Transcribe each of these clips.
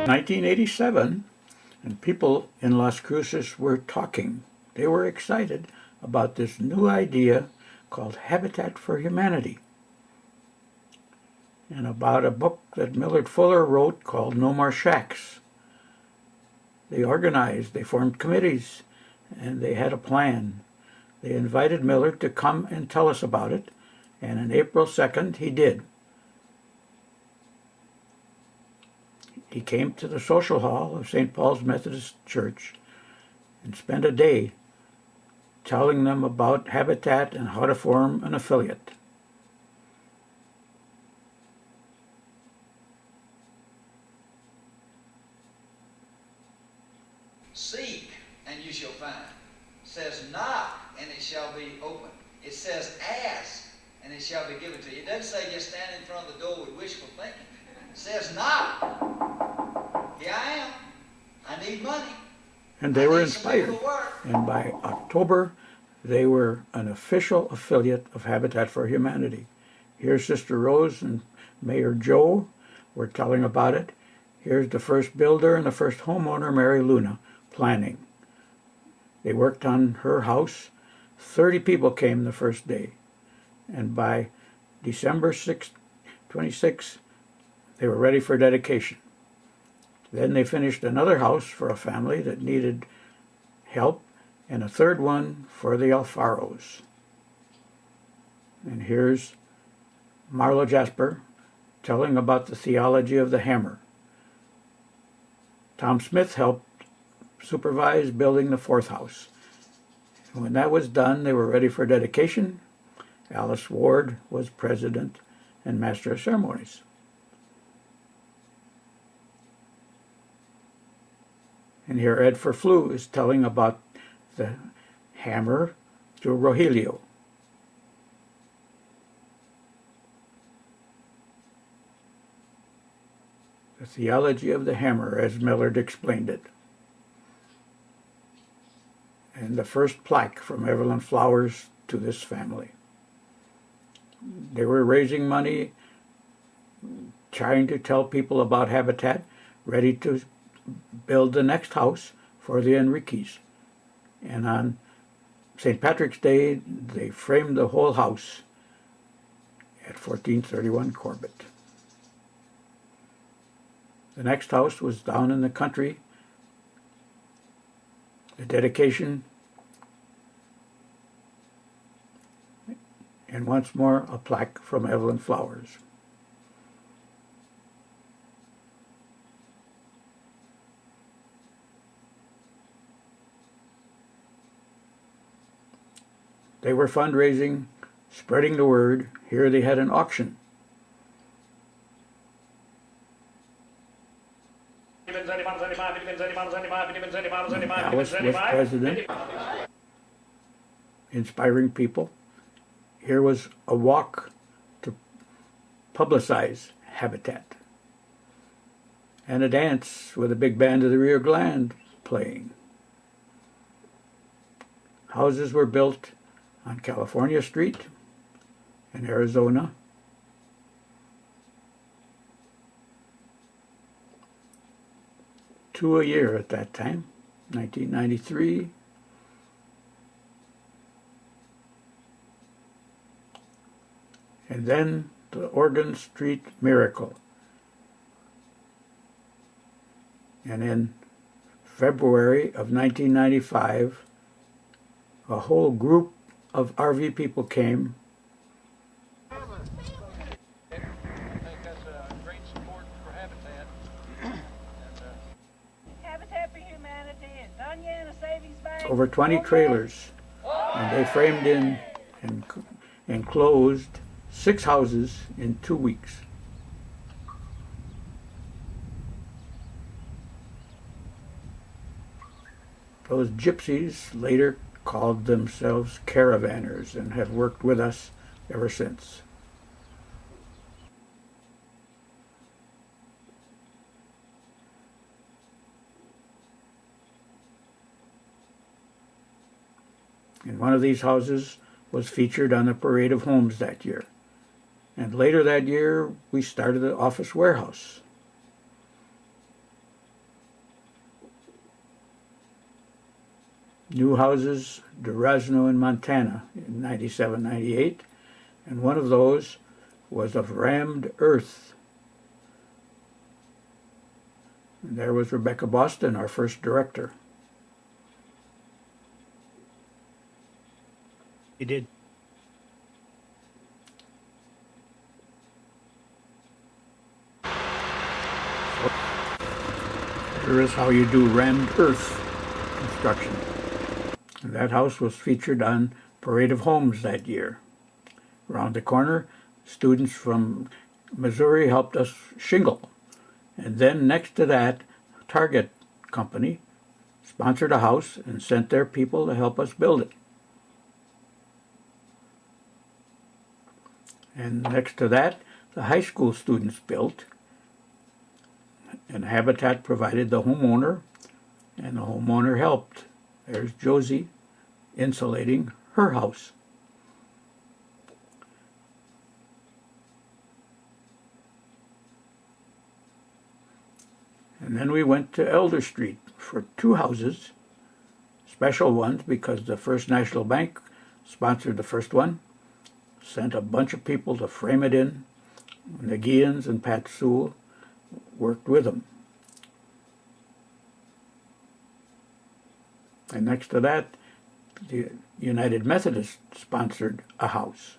1987, and people in Las Cruces were talking. They were excited about this new idea called Habitat for Humanity, and about a book that Millard Fuller wrote called No More Shacks. They organized, they formed committees, and they had a plan. They invited Millard to come and tell us about it, and on April 2nd, he did. He came to the social hall of St. Paul's Methodist Church and spent a day telling them about Habitat and how to form an affiliate. Seek, and you shall find. It says knock, and it shall be open. It says ask, and it shall be given to you. It doesn't say just stand in front of the door with wishful thinking. It says knock. Here I am. I need money. And they were inspired. And by October, they were an official affiliate of Habitat for Humanity. Here's Sister Rose and Mayor Joe were telling about it. Here's the first builder and the first homeowner, Mary Luna, planning. They worked on her house. 30 people came the first day. And by December 26, they were ready for dedication. Then they finished another house for a family that needed help, and a third one for the Alfaros. And here's Marlo Jasper telling about the theology of the hammer. Tom Smith helped supervise building the fourth house. And when that was done, they were ready for dedication. Alice Ward was president and master of ceremonies. And here Ed Ferflu is telling about the hammer to Rogelio. The theology of the hammer, as Millard explained it. And the first plaque from Evelyn Flowers to this family. They were raising money, trying to tell people about Habitat, ready to build the next house for the Enriques. And on St. Patrick's Day, they framed the whole house at 1431 Corbett. The next house was down in the country. The dedication, and once more a plaque from Evelyn Flowers. They were fundraising, spreading the word. Here they had an auction. Alice was president, inspiring people. Here was a walk to publicize Habitat, and a dance with a big band of the Rio Grande playing. Houses were built on California Street in Arizona. Two a year at that time, 1993. And then the Oregon Street Miracle. And in February of 1995, a whole group of RV people came. I think that's a great support for Habitat. Habitat for Humanity and Dunyana Savings Bank. Over 20 trailers, and they framed in and enclosed 6 houses in 2 weeks. Those gypsies later called themselves caravanners and have worked with us ever since. And one of these houses was featured on the Parade of Homes that year. And later that year, we started the office warehouse. new houses, Durazno in Montana in 97, 98, and one of those was of rammed earth. And there was Rebecca Boston, our first director. You did. Here is how you do rammed earth construction. And that house was featured on Parade of Homes that year. Around the corner, students from Missouri helped us shingle. And then next to that, Target Company sponsored a house and sent their people to help us build it. And next to that, the high school students built, and Habitat provided the homeowner, and the homeowner helped. There's Josie insulating her house. And then we went to Elder Street for two houses, special ones because the First National Bank sponsored the first one, sent a bunch of people to frame it in. The Guians and Pat Sewell worked with them. And next to that, the United Methodist sponsored a house.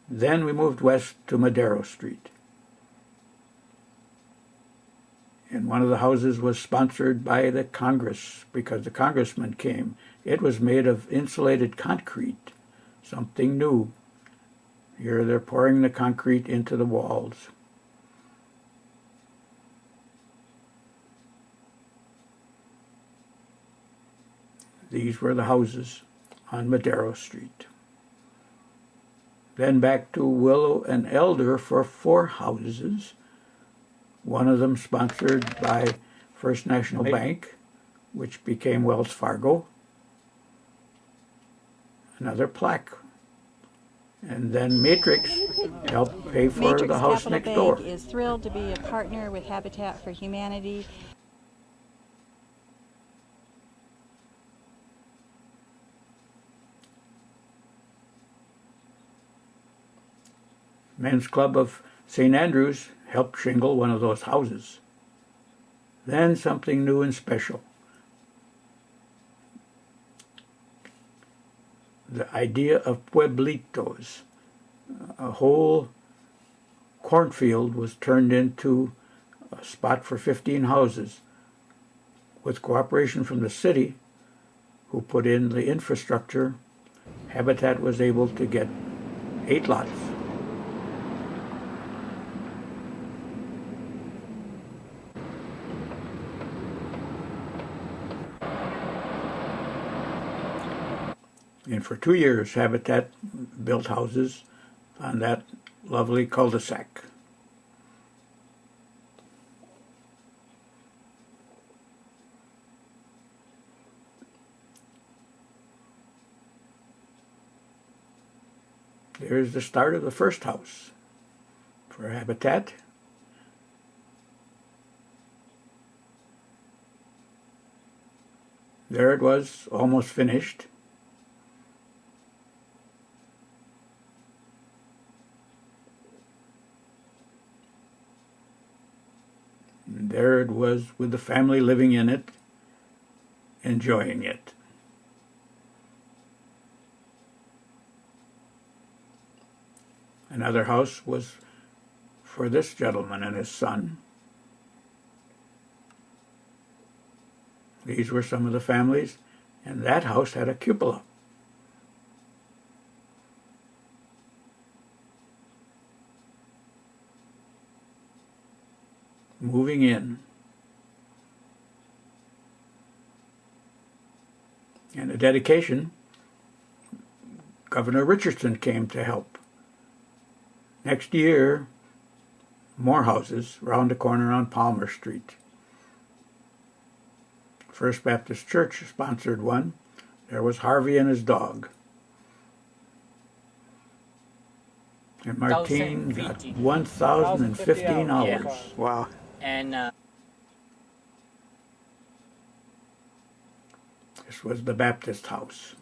Then we moved west to Madero Street. And one of the houses was sponsored by the Congress because the congressman came. It was made of insulated concrete, something new. Here they're pouring the concrete into the walls. These were the houses on Madero Street. Then back to Willow and Elder for four houses. One of them sponsored by First National Bank, which became Wells Fargo. Another plaque. And then Matrix helped pay for Matrix the house Capital next Bank door. is thrilled to be a partner with Habitat for Humanity. Men's Club of St. Andrews helped shingle one of those houses. Then something new and special. The idea of pueblitos. A whole cornfield was turned into a spot for 15 houses. With cooperation from the city, who put in the infrastructure, Habitat was able to get 8 lots. And for 2 years, Habitat built houses on that lovely cul-de-sac. There's the start of the first house for Habitat. There it was, almost finished. And there it was with the family living in it, enjoying it. Another house was for this gentleman and his son. These were some of the families, and that house had a cupola. Moving in. And the dedication, Governor Richardson came to help. Next year, more houses round the corner on Palmer Street. First Baptist Church sponsored one. There was Harvey and his dog. And Martine got 1,015 hours. Yeah. Wow. And This was the Baptist house.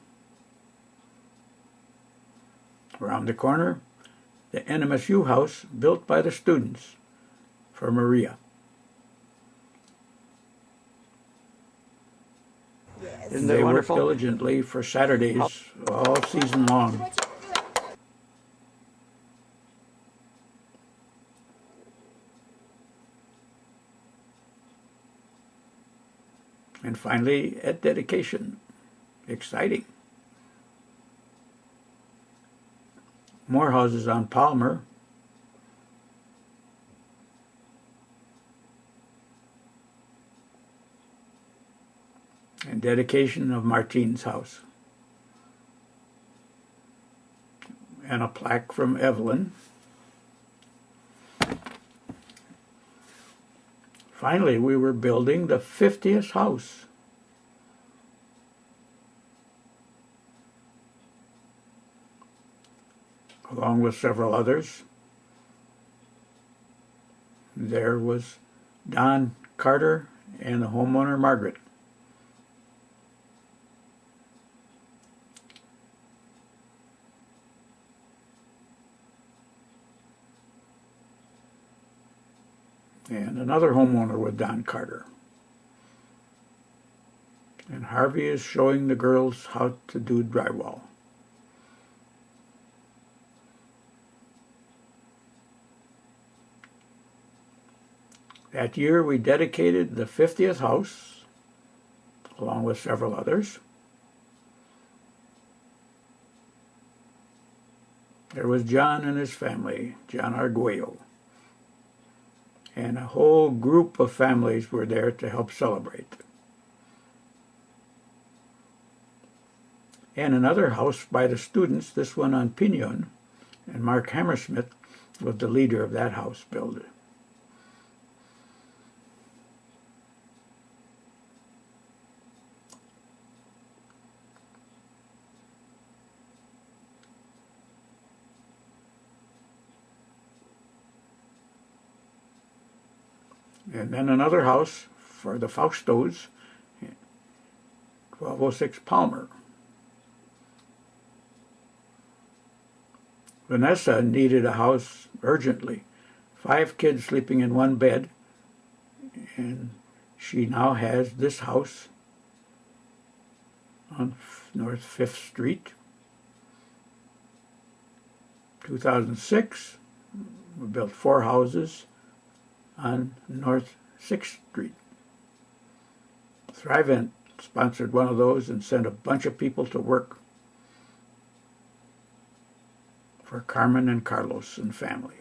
Around the corner, the NMSU house built by the students for Maria. Isn't They that worked wonderful? diligently for Saturdays all season long. And finally, at dedication. Exciting. More houses on Palmer. And dedication of Martine's house. And a plaque from Evelyn. Finally, we were building the 50th house. Along with several others. There was Don Carter and the homeowner Margaret. And another homeowner with Don Carter. And Harvey is showing the girls how to do drywall. That year we dedicated the 50th house, along with several others. There was John and his family, John Arguello. And a whole group of families were there to help celebrate. And another house by the students, this one on Pinon, and Mark Hammersmith was the leader of that house build. And then another house for the Faustos, 1206 Palmer. Vanessa needed a house urgently. 5 kids sleeping in one bed. And she now has this house on North 5th Street. 2006, we built 4 houses on North 6th Street. Thrivent sponsored one of those and sent a bunch of people to work for Carmen and Carlos and family.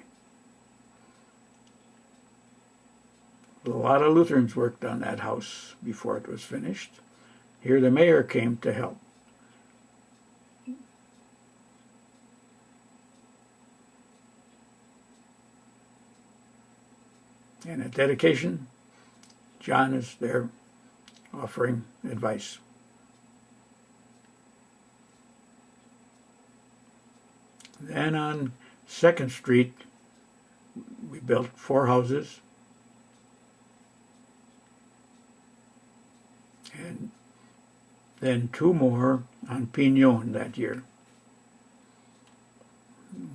A lot of Lutherans worked on that house before it was finished. Here the mayor came to help. And at dedication, John is there offering advice. Then on 2nd Street, we built 4 houses. And then 2 more on Pinon that year.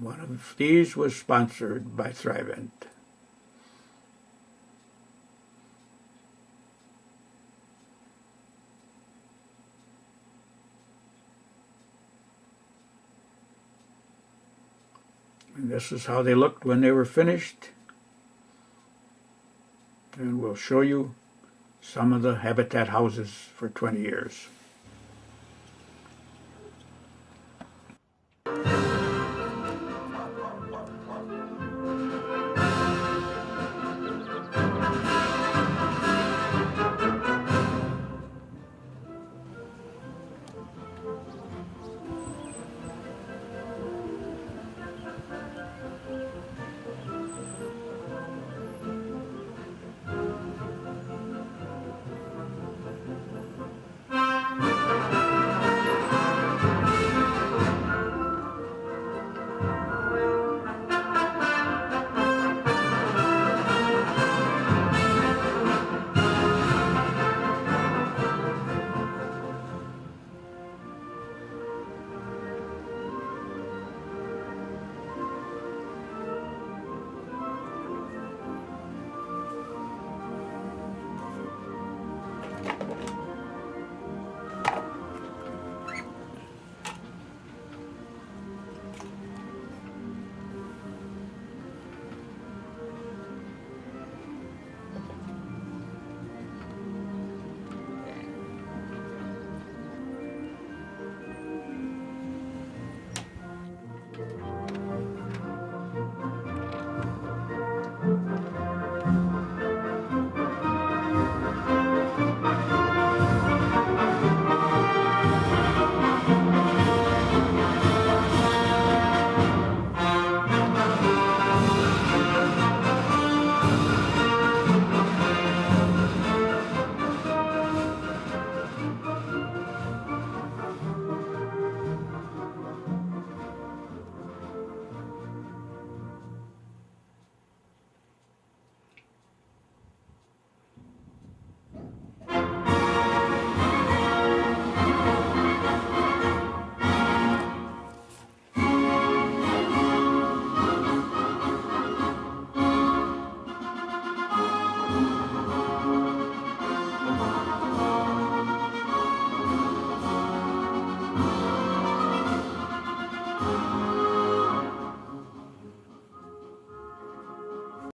One of these was sponsored by Thrivent. And this is how they looked when they were finished. And we'll show you some of the Habitat houses for 20 years.